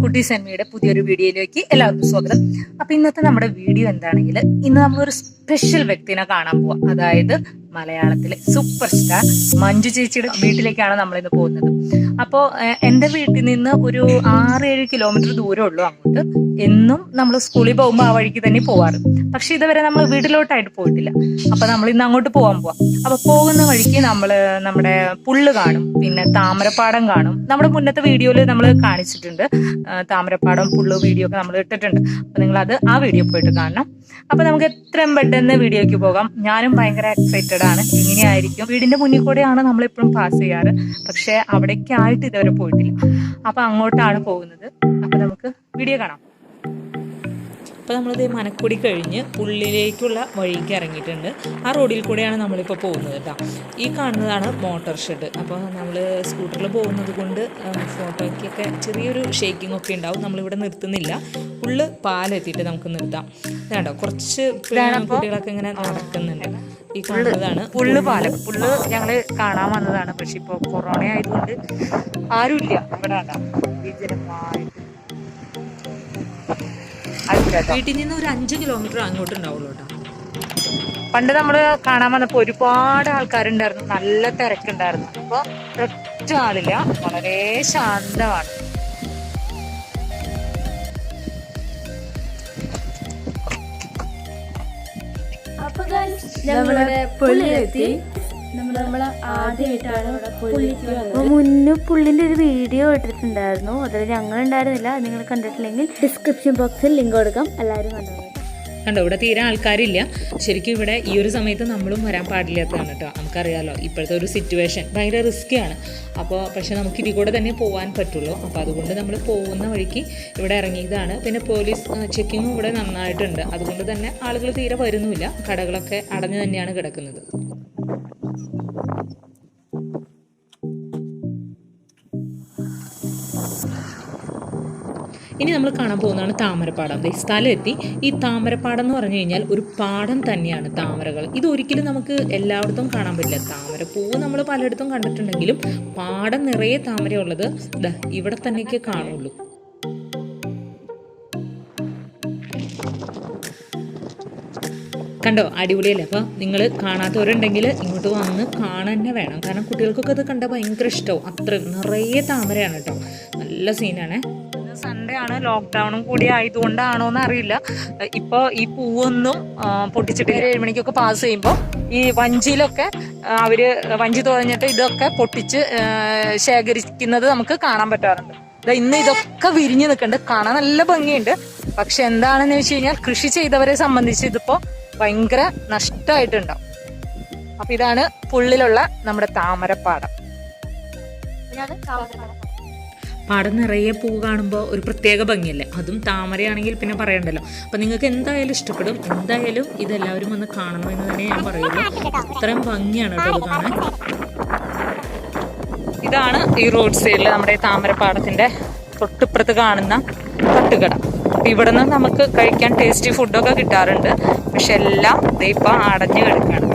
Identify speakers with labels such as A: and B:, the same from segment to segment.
A: കുട്ടീസ് എൻമിയുടെ പുതിയൊരു വീഡിയോയിലേക്ക് എല്ലാവർക്കും സ്വാഗതം. അപ്പൊ ഇന്നത്തെ നമ്മുടെ വീഡിയോ എന്താണെങ്കിൽ, ഇന്ന് നമ്മളൊരു സ്പെഷ്യൽ വ്യക്തിനെ കാണാൻ പോവാം. അതായത് മലയാളത്തിലെ സൂപ്പർ സ്റ്റാർ മഞ്ജു ചേച്ചിയുടെ വീട്ടിലേക്കാണ് നമ്മൾ ഇന്ന് പോകുന്നത്. അപ്പോൾ എൻ്റെ വീട്ടിൽ നിന്ന് ഒരു 6-7 കിലോമീറ്റർ ദൂരം ഉള്ളൂ അങ്ങോട്ട്. എന്നും നമ്മൾ സ്കൂളിൽ പോകുമ്പോൾ ആ വഴിക്ക് തന്നെ പോവാറ്. പക്ഷെ ഇതുവരെ നമ്മൾ വീട്ടിലോട്ടായിട്ട് പോയിട്ടില്ല. അപ്പൊ നമ്മൾ ഇന്ന് അങ്ങോട്ട് പോകാൻ പോവാം. അപ്പൊ പോകുന്ന വഴിക്ക് നമ്മുടെ പുള്ള് കാണും, പിന്നെ താമരപ്പാടം കാണും. നമ്മുടെ മുന്നത്തെ വീഡിയോയിൽ നമ്മൾ കാണിച്ചിട്ടുണ്ട്, താമരപ്പാടം പുള്ളു വീഡിയോ ഒക്കെ നമ്മൾ ഇട്ടിട്ടുണ്ട്. അപ്പൊ നിങ്ങൾ ആ വീഡിയോ പോയിട്ട് കാണണം. അപ്പൊ നമുക്ക് എത്രയും പെട്ടെന്ന് വീഡിയോയ്ക്ക് പോകാം. ഞാനും ഭയങ്കര എക്സൈറ്റഡ് ആണ്. ഇങ്ങനെയായിരിക്കും, വീടിന്റെ മുന്നിൽ കൂടെയാണ് നമ്മളെപ്പോഴും പാസ് ചെയ്യാറ്, പക്ഷെ അവിടേക്കായിട്ട് ഇതുവരെ പോയിട്ടില്ല. അപ്പൊ അങ്ങോട്ടാണ് പോകുന്നത്. അപ്പൊ നമുക്ക് വീഡിയോ കാണാം. അപ്പോൾ നമ്മളിത് മനക്കുടി കഴിഞ്ഞ് ഉള്ളിലേക്കുള്ള വഴിക്ക് ഇറങ്ങിയിട്ടുണ്ട്. ആ റോഡിൽ കൂടെയാണ് നമ്മളിപ്പോൾ പോകുന്നത് കേട്ടോ. ഈ കാണുന്നതാണ് മോട്ടോർ ഷെഡ്. അപ്പോൾ നമ്മൾ സ്കൂട്ടറിൽ പോകുന്നത് കൊണ്ട് ഫോട്ടോയ്ക്കൊക്കെ ചെറിയൊരു ഷേക്കിംഗ് ഒക്കെ ഉണ്ടാവും. നമ്മളിവിടെ നിർത്തുന്നില്ല, ഫുള്ള് പാലെത്തിയിട്ട് നമുക്ക് നിർത്താം. വേണ്ടോ, കുറച്ച് കുട്ടികളൊക്കെ ഇങ്ങനെ നടക്കുന്നുണ്ട്. ഈ കാണുന്നതാണ് പുള്ള് പാലം. പുള്ള് ഞങ്ങൾ കാണാൻ വന്നതാണ്, പക്ഷെ ഇപ്പോൾ കൊറോണ ആയതുകൊണ്ട് ആരുമില്ല ഇവിടെ. വിജനമായിട്ട് വീട്ടിൽ നിന്ന് ഒരു 5 കിലോമീറ്റർ അങ്ങോട്ട് ഉണ്ടാവുള്ളൂ കേട്ടോ. പണ്ട് നമ്മള് കാണാൻ വന്നപ്പോ ഒരുപാട് ആൾക്കാരുണ്ടായിരുന്നു, നല്ല തിരക്കുണ്ടായിരുന്നു. ഇപ്പൊ ഒറ്റ ആളില്ല, വളരെ ശാന്തമാണ്.
B: പുള്ളിന്റെ ഒരു വീഡിയോ ഇട്ടിട്ടുണ്ടായിരുന്നു, അതിൽ ഞങ്ങൾ ഉണ്ടായിരുന്നില്ല. നിങ്ങൾ കണ്ടിട്ടില്ലെങ്കിൽ ഡിസ്ക്രിപ്ഷൻ ബോക്സിൽ ലിങ്ക് കൊടുക്കാം, എല്ലാവരും
A: കണ്ടോ. ഇവിടെ തീരെ ആൾക്കാരില്ല. ശരിക്കും ഇവിടെ ഈ ഒരു സമയത്ത് നമ്മളും വരാൻ പാടില്ലാത്തതാണ് കേട്ടോ. നമുക്കറിയാലോ ഇപ്പോഴത്തെ ഒരു സിറ്റുവേഷൻ ഭയങ്കര റിസ്ക്കിയാണ്. അപ്പോൾ പക്ഷെ നമുക്ക് ഇതിൽ കൂടെ തന്നെ പോകാൻ പറ്റുള്ളൂ. അപ്പോൾ അതുകൊണ്ട് നമ്മൾ പോകുന്ന വഴിക്ക് ഇവിടെ ഇറങ്ങിയതാണ്. പിന്നെ പോലീസ് ചെക്കിങ്ങും ഇവിടെ നന്നായിട്ടുണ്ട്. അതുകൊണ്ട് തന്നെ ആളുകൾ തീരെ വരുന്നുമില്ല. കടകളൊക്കെ അടഞ്ഞു തന്നെയാണ് കിടക്കുന്നത്. ഇനി നമ്മൾ കാണാൻ പോകുന്നതാണ് താമരപ്പാടം. സ്ഥലം എത്തി. ഈ താമരപ്പാടം എന്ന് പറഞ്ഞു കഴിഞ്ഞാൽ ഒരു പാടം തന്നെയാണ്, താമരകൾ. ഇതൊരിക്കലും നമുക്ക് എല്ലായിടത്തും കാണാൻ പറ്റില്ല. താമരപ്പൂവ് നമ്മൾ പലയിടത്തും കണ്ടിട്ടുണ്ടെങ്കിലും പാടം നിറയെ താമരയുള്ളത് ഇവിടെ തന്നെയൊക്കെ കാണുള്ളൂ. കണ്ടോ, അടിപൊളിയല്ലേ. അപ്പോൾ നിങ്ങൾ കാണാത്തവരുണ്ടെങ്കിൽ ഇങ്ങോട്ട് വന്ന് കാണാൻ തന്നെ വേണം. കാരണം കുട്ടികൾക്കൊക്കെ അത് കണ്ടാൽ ഭയങ്കര ഇഷ്ടവും. അത്ര നിറയെ താമരയാണ് കേട്ടോ, നല്ല സീനാണ്. സൺഡേ ആണ്, ലോക്ക്ഡൗണും കൂടി ആയതുകൊണ്ടാണോ എന്ന് അറിയില്ല. ഇപ്പോൾ ഈ പൂവൊന്നും പൊട്ടിച്ചിട്ട് 7 മണിക്കൊക്കെ പാസ് ചെയ്യുമ്പോൾ ഈ വഞ്ചിയിലൊക്കെ അവര് വഞ്ചി തുഴഞ്ഞിട്ട് ഇതൊക്കെ പൊട്ടിച്ച് ശേഖരിക്കുന്നത് നമുക്ക് കാണാൻ പറ്റാറുണ്ട്. ഇന്ന് ഇതൊക്കെ വിരിഞ്ഞു നിൽക്കുന്നുണ്ട്, കാണാൻ നല്ല ഭംഗിയുണ്ട്. പക്ഷെ എന്താണെന്ന് വെച്ച് കഴിഞ്ഞാൽ കൃഷി ചെയ്തവരെ സംബന്ധിച്ച് ഇതിപ്പോ ഭയങ്കര നഷ്ടമായിട്ടുണ്ടാവും. അപ്പൊ ഇതാണ് പുള്ളിലുള്ള നമ്മുടെ താമരപ്പാടം. പാടം നിറയെ പൂ കാണുമ്പോൾ ഒരു പ്രത്യേക ഭംഗിയല്ലേ. അതും താമരയാണെങ്കിൽ പിന്നെ പറയണ്ടല്ലോ. അപ്പം നിങ്ങൾക്ക് എന്തായാലും ഇഷ്ടപ്പെടും. എന്തായാലും ഇതെല്ലാവരും വന്ന് കാണണമെന്ന് തന്നെ ഞാൻ പറയുള്ളൂ. അത്രയും ഭംഗിയാണ് കേട്ടോ ഇത് കാണാൻ. ഇതാണ് ഈ റോഡ് സൈഡിൽ നമ്മുടെ താമരപ്പാടത്തിന്റെ തൊട്ടിപ്പുറത്ത് കാണുന്ന തട്ടുകട. ഇവിടെ നിന്ന് നമുക്ക് കഴിക്കാൻ ടേസ്റ്റി ഫുഡൊക്കെ കിട്ടാറുണ്ട്, പക്ഷെ എല്ലാം ഇപ്പം അടഞ്ഞു കിടക്കുകയാണ്.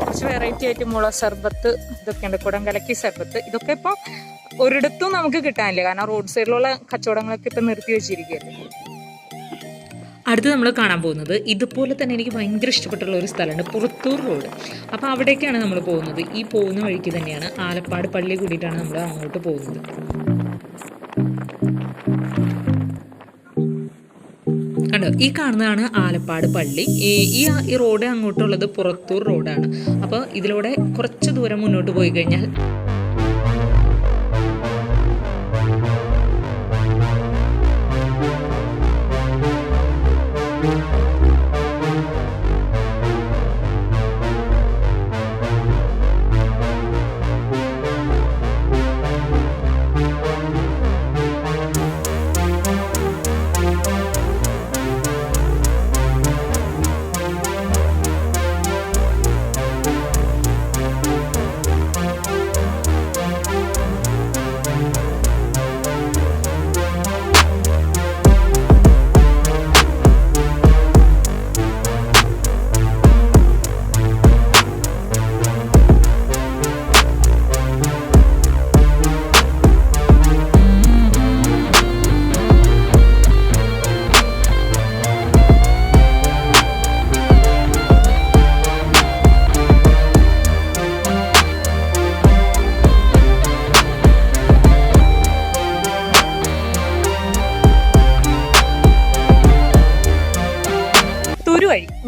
A: കുറച്ച് വെറൈറ്റി ആയിട്ട് മുള സർബത്ത് ഇതൊക്കെ ഉണ്ട്, കുടം കലക്കി സർബത്ത്. ഇതൊക്കെ ഇപ്പം ഒരിടത്തും നമുക്ക് കിട്ടാനില്ല, കാരണം റോഡ് സൈഡിലുള്ള കച്ചവടങ്ങളൊക്കെ ഇപ്പം നിർത്തി വെച്ചിരിക്കുകയല്ലേ. അടുത്ത് നമ്മൾ കാണാൻ പോകുന്നത് ഇതുപോലെ തന്നെ എനിക്ക് ഭയങ്കര ഇഷ്ടപ്പെട്ടുള്ള ഒരു സ്ഥലമുണ്ട്, പുറത്തൂർ റോഡ്. അപ്പോൾ അവിടേക്കാണ് നമ്മൾ പോകുന്നത്. ഈ പോകുന്ന വഴിക്ക് തന്നെയാണ് ആലപ്പാട് പള്ളി കൂടിയിട്ടാണ് നമ്മൾ അങ്ങോട്ട് പോകുന്നത്. കണ്ടോ, ഈ കാണുന്നതാണ് ആലപ്പാട് പള്ളി. ഈ റോഡ് അങ്ങോട്ടുള്ളത് പുറത്തൂർ റോഡാണ്. അപ്പോൾ ഇതിലൂടെ കുറച്ച് ദൂരം മുന്നോട്ട് പോയി കഴിഞ്ഞാൽ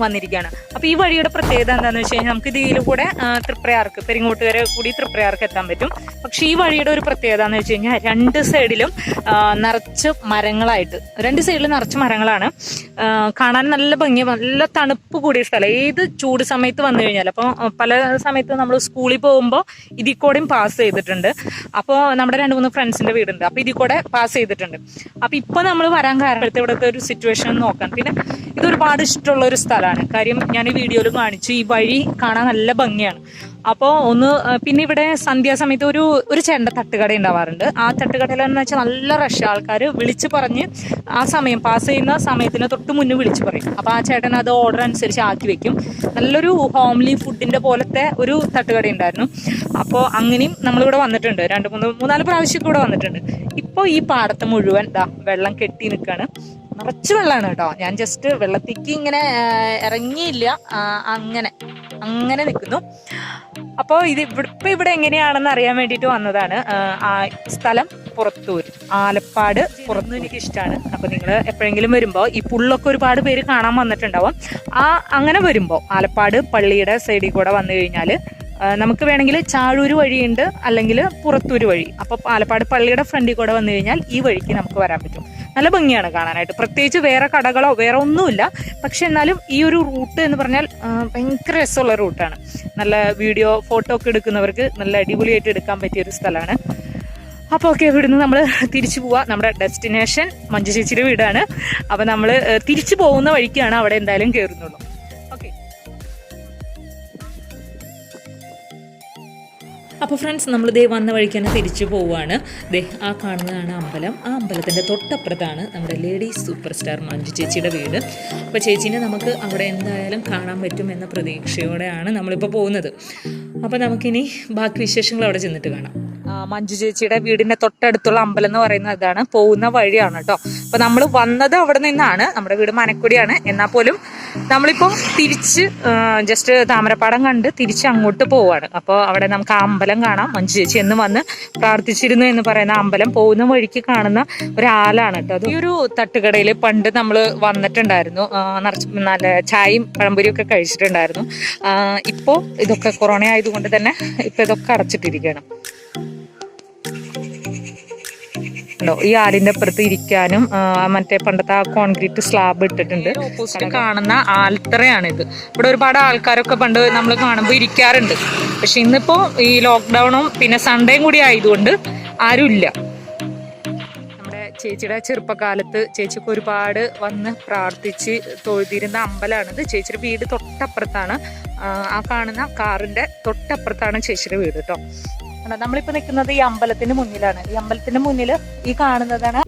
A: വന്നിരിക്കുകയാണ്. അപ്പോൾ ഈ വഴിയുടെ പ്രത്യേകത എന്താണെന്ന് വെച്ച് കഴിഞ്ഞാൽ നമുക്ക് ഇതിലൂടെ തൃപ്രയാർക്ക്, പെരിങ്ങോട്ടുകര കൂടി തൃപ്രയാർക്ക് എത്താൻ പറ്റും. പക്ഷേ ഈ വഴിയുടെ ഒരു പ്രത്യേകത എന്ന് വെച്ച് കഴിഞ്ഞാൽ രണ്ട് സൈഡിലും നിറച്ച് മരങ്ങളായിട്ട്, രണ്ട് സൈഡിലും നിറച്ച് മരങ്ങളാണ്. കാണാൻ നല്ല ഭംഗി, നല്ല തണുപ്പ് കൂടിയ സ്ഥലം. ഏത് ചൂട് സമയത്ത് വന്നു കഴിഞ്ഞാൽ, അപ്പോൾ പല സമയത്ത് നമ്മൾ സ്കൂളിൽ പോകുമ്പോൾ ഇതിൽ കൂടെയും പാസ് ചെയ്തിട്ടുണ്ട്. അപ്പോൾ നമ്മുടെ 2-3 ഫ്രണ്ട്സിന്റെ വീടുണ്ട്, അപ്പോൾ ഇതിൽ കൂടെ പാസ് ചെയ്തിട്ടുണ്ട്. അപ്പോൾ ഇപ്പോൾ നമ്മൾ വരാൻ കാരണം ഇവിടുത്തെ ഒരു സിറ്റുവേഷൻ നോക്കാം. പിന്നെ ഇത് ഒരുപാട് ഇഷ്ടമുള്ള ഒരു സ്ഥലമാണ്. കാര്യം ഞാൻ ഈ വീഡിയോയിൽ കാണിച്ചു, ഈ വഴി കാണാൻ നല്ല ഭംഗിയാണ്. അപ്പോൾ പിന്നെ ഇവിടെ സന്ധ്യാസമയത്ത് ഒരു ചേട്ടൻ്റെ തട്ടുകട ഉണ്ടാവാറുണ്ട്. ആ തട്ടുകടയിലെന്ന് വെച്ചാൽ നല്ല റഷ്, ആൾക്കാർ വിളിച്ച് പറഞ്ഞ് ആ സമയം പാസ് ചെയ്യുന്ന സമയത്തിന് തൊട്ട് മുന്നേ വിളിച്ച് പറയും. അപ്പോൾ ആ ചേട്ടൻ അത് ഓർഡർ അനുസരിച്ച് ആക്കി വെക്കും. നല്ലൊരു ഹോംലി ഫുഡിൻ്റെ പോലത്തെ ഒരു തട്ടുകട ഉണ്ടായിരുന്നു. അപ്പോൾ അങ്ങനെയും നമ്മളിവിടെ വന്നിട്ടുണ്ട്, 2-3-4 പ്രാവശ്യം ഇവിടെ വന്നിട്ടുണ്ട്. ഇപ്പോൾ ഈ പാടത്ത് മുഴുവൻ വെള്ളം കെട്ടി നിൽക്കുകയാണ്. നിറച്ച് വെള്ളമാണ് കേട്ടോ. ഞാൻ ജസ്റ്റ് വെള്ളത്തേക്ക് ഇങ്ങനെ ഇറങ്ങിയില്ല, അങ്ങനെ നിൽക്കുന്നു. അപ്പോൾ ഇവിടെ എങ്ങനെയാണെന്ന് അറിയാൻ വേണ്ടിയിട്ട് വന്നതാണ്. സ്ഥലം പുറത്തൂർ, ആലപ്പാട്. പുറത്തുനിന്ന് എനിക്ക് ഇഷ്ടമാണ്. അപ്പോൾ നിങ്ങൾ എപ്പോഴെങ്കിലും വരുമ്പോൾ ഈ പുള്ളൊക്കെ ഒരുപാട് പേര് കാണാൻ വന്നിട്ടുണ്ടാവും. അങ്ങനെ വരുമ്പോൾ ആലപ്പാട് പള്ളിയുടെ സൈഡിൽ കൂടെ വന്നു കഴിഞ്ഞാൽ നമുക്ക് വേണമെങ്കിൽ ചാഴൂര് വഴിയുണ്ട്, അല്ലെങ്കിൽ പുറത്തൂര് വഴി. അപ്പോൾ ആലപ്പാട് പള്ളിയുടെ ഫ്രണ്ടിൽ കൂടെ വന്നു കഴിഞ്ഞാൽ ഈ വഴിക്ക് നമുക്ക് വരാൻ പറ്റും. നല്ല ഭംഗിയാണ് കാണാനായിട്ട്. പ്രത്യേകിച്ച് വേറെ കടകളോ വേറെ ഒന്നുമില്ല. പക്ഷെ എന്നാലും ഈ ഒരു റൂട്ട് എന്ന് പറഞ്ഞാൽ ഭയങ്കര രസമുള്ള റൂട്ടാണ്. നല്ല വീഡിയോ ഫോട്ടോ ഒക്കെ എടുക്കുന്നവർക്ക് നല്ല അടിപൊളിയായിട്ട് എടുക്കാൻ പറ്റിയൊരു സ്ഥലമാണ്. അപ്പോൾ ഓക്കെ, ഇവിടുന്ന് നമ്മൾ തിരിച്ചു പോവാം. നമ്മുടെ ഡെസ്റ്റിനേഷൻ മഞ്ജു ചേച്ചിയുടെ വീടാണ്. അപ്പോൾ നമ്മൾ തിരിച്ചു പോകുന്ന വഴിക്കാണ് അവിടെ എന്തായാലും കയറുന്നുള്ളൂ. ഓക്കെ, അപ്പോൾ ഫ്രണ്ട്സ്, നമ്മൾ വന്ന വഴിക്ക് തന്നെ തിരിച്ചു പോവുകയാണ്. ആ കാണുന്നതാണ് അമ്പലം. ആ അമ്പലത്തിൻ്റെ തൊട്ടപ്പുറത്താണ് നമ്മുടെ ലേഡീസ് സൂപ്പർ സ്റ്റാർ മഞ്ജു ചേച്ചിയുടെ വീട്. അപ്പോൾ ചേച്ചീനെ നമുക്ക് അവിടെ എന്തായാലും കാണാൻ പറ്റും എന്ന പ്രതീക്ഷയോടെയാണ് നമ്മളിപ്പോൾ പോകുന്നത്. അപ്പോൾ നമുക്കിനി ബാക്കി വിശേഷങ്ങൾ അവിടെ ചെന്നിട്ട് കാണാം. മഞ്ജു ചേച്ചിയുടെ വീടിൻ്റെ തൊട്ടടുത്തുള്ള അമ്പലം എന്ന് പറയുന്നത് ഇതാണ്. പോകുന്ന വഴിയാണ് കേട്ടോ. അപ്പോൾ നമ്മൾ വന്നത് അവിടെ നിന്നാണ്. നമ്മുടെ വീട് മനക്കുടിയാണ്. എന്നാൽ പോലും നമ്മളിപ്പോൾ തിരിച്ച് ജസ്റ്റ് താമരപ്പാടം കണ്ട് തിരിച്ച് അങ്ങോട്ട് പോവുകയാണ്. അപ്പോൾ അവിടെ നമുക്ക് ആ അമ്പലം കാണാം. മഞ്ജു ചേച്ചി എന്ന് വന്ന് പ്രാർത്ഥിച്ചിരുന്നു എന്ന് പറയുന്ന അമ്പലം പോകുന്ന വഴിക്ക് കാണുന്ന ഒരാളാണ് കേട്ടോ. അത് ഈ ഒരു തട്ടുകടയിൽ പണ്ട് നമ്മൾ വന്നിട്ടുണ്ടായിരുന്നു. നല്ല ചായയും പഴംപൊരിയും ഒക്കെ കഴിച്ചിട്ടുണ്ടായിരുന്നു. ഇപ്പോൾ ഇതൊക്കെ കൊറോണ ആയതുകൊണ്ട് തന്നെ ഇപ്പോൾ ഇതൊക്കെ അടച്ചിട്ടിരിക്കുകയാണ്. ഈ ആലിന്റെ അപ്പുറത്ത് ഇരിക്കാനും മറ്റേ പണ്ടത്തെ ആ കോൺക്രീറ്റ് സ്ലാബ് ഇട്ടിട്ടുണ്ട്. ഓപ്പോസിറ്റ് കാണുന്ന ആൽത്തറയാണിത്. ഇവിടെ ഒരുപാട് ആൾക്കാരൊക്കെ പണ്ട് നമ്മൾ കാണുമ്പോൾ ഇരിക്കാറുണ്ട്. പക്ഷെ ഇന്നിപ്പോ ഈ ലോക്ക്ഡൌണും പിന്നെ സൺഡേയും കൂടി ആയതുകൊണ്ട് ആരുമില്ല. നമ്മുടെ ചേച്ചിയുടെ ചെറുപ്പകാലത്ത് ചേച്ചിക്ക് ഒരുപാട് വന്ന് പ്രാർത്ഥിച്ച് തൊഴുതിരുന്ന അമ്പലമാണിത്. ചേച്ചിയുടെ വീട് തൊട്ടപ്പുറത്താണ്. ആ കാണുന്ന കാറിന്റെ തൊട്ടപ്പുറത്താണ് ചേച്ചിയുടെ വീട് കേട്ടോ. നമ്മളിപ്പോ നിൽക്കുന്നത് ഈ അമ്പലത്തിന്റെ മുന്നിലാണ്. ഈ അമ്പലത്തിന്റെ മുന്നിൽ ഈ കാണുന്നതാണ്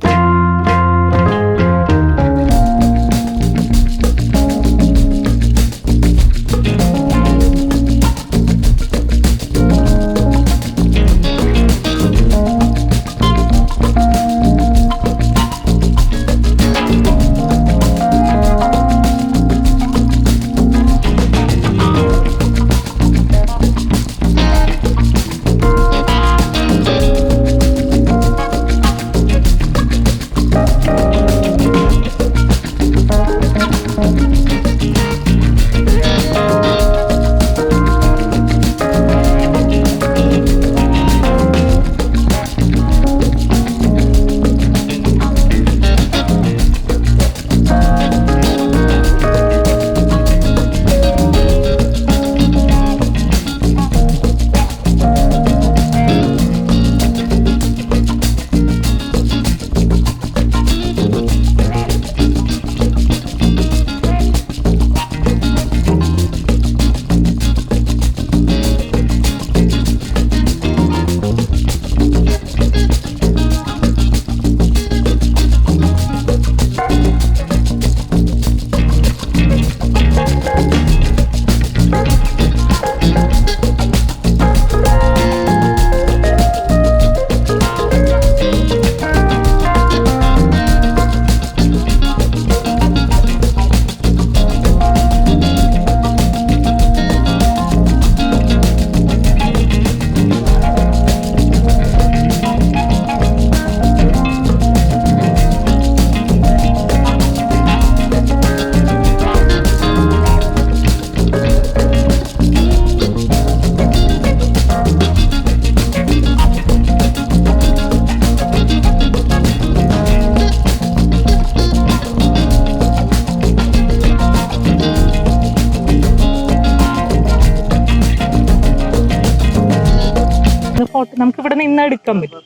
A: തന്നാ എടുക്കാൻ പറ്റും?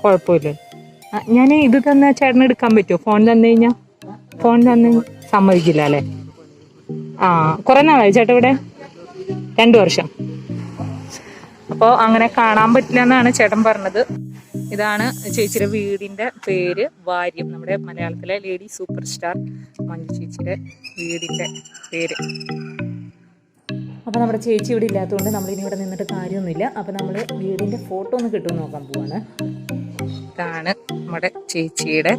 A: കുഴപ്പമില്ല. ഞാൻ ഇത് തന്നാ ചേട്ടന് എടുക്കാൻ പറ്റുമോ? ഫോൺ തന്നു കഴിഞ്ഞാ? ഫോൺ തന്നു സമ്മതിക്കില്ല അല്ലേ? കുറെ നാളായി ചേട്ടാ ഇവിടെ? 2 വർഷം. അപ്പോൾ അങ്ങനെ കാണാൻ പറ്റില്ല എന്നാണ് ചേട്ടൻ പറഞ്ഞത്. ഇതാണ് ചേച്ചിയുടെ വീടിന്റെ പേര്, വാര്യം. നമ്മുടെ മലയാളത്തിലെ ലേഡി സൂപ്പർ സ്റ്റാർ മഞ്ജു ചേച്ചിയുടെ വീടിന്റെ പേര്. അപ്പോൾ നമ്മുടെ ചേച്ചി ഇവിടെ ഇല്ലാത്തതുകൊണ്ട് നമ്മളിനി ഇവിടെ നിന്നിട്ട് കാര്യമൊന്നുമില്ല. അപ്പോൾ നമ്മൾ വീടിന്റെ ഫോട്ടോ ഒന്ന് കിട്ടുമെന്ന് നോക്കാൻ പോവാണ്. ഇതാണ് നമ്മുടെ ചേച്ചിയുടെ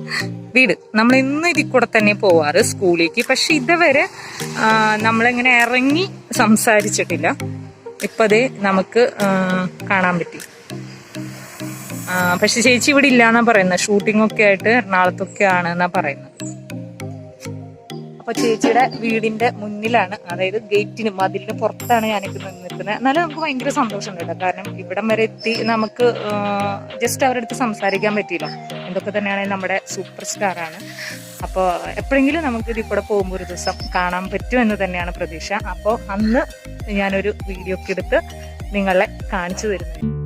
A: വീട്. നമ്മൾ ഇന്ന് ഇതിൽ കൂടെ തന്നെ പോവാറ് സ്കൂളിലേക്ക്. പക്ഷെ ഇതുവരെ നമ്മളിങ്ങനെ ഇറങ്ങി സംസാരിച്ചിട്ടില്ല. ഇപ്പം അതേ നമുക്ക് കാണാൻ പറ്റി. പക്ഷെ ചേച്ചി ഇവിടെ ഇല്ലാന്നാ പറയുന്നത്. ഷൂട്ടിംഗ് ഒക്കെ ആയിട്ട് എറണാകുളത്തൊക്കെ ആണെന്നാ പറയുന്നത്. അപ്പൊ ചേച്ചിയുടെ വീടിന്റെ മുന്നിലാണ്, അതായത് ഗേറ്റിന് മതിലിന് പുറത്താണ് ഞാനിപ്പോൾ നിൽക്കുന്നത്. എന്നാലും നമുക്ക് ഭയങ്കര സന്തോഷമുണ്ട് കേട്ടോ. കാരണം ഇവിടം വരെ എത്തി നമുക്ക് ജസ്റ്റ് അവരുടെ അടുത്ത് സംസാരിക്കാൻ പറ്റിയല്ലോ. എന്തൊക്കെ തന്നെയാണെങ്കിൽ നമ്മുടെ സൂപ്പർ സ്റ്റാറാണ്. അപ്പോൾ എപ്പോഴെങ്കിലും നമുക്ക് ഇതിൽ കൂടെ പോകുമ്പോൾ ഒരു ദിവസം കാണാൻ പറ്റുമെന്ന് തന്നെയാണ് പ്രതീക്ഷ. അപ്പോൾ അന്ന് ഞാനൊരു വീഡിയോ ഒക്കെ എടുത്ത് നിങ്ങളെ കാണിച്ചു തരുന്നത്.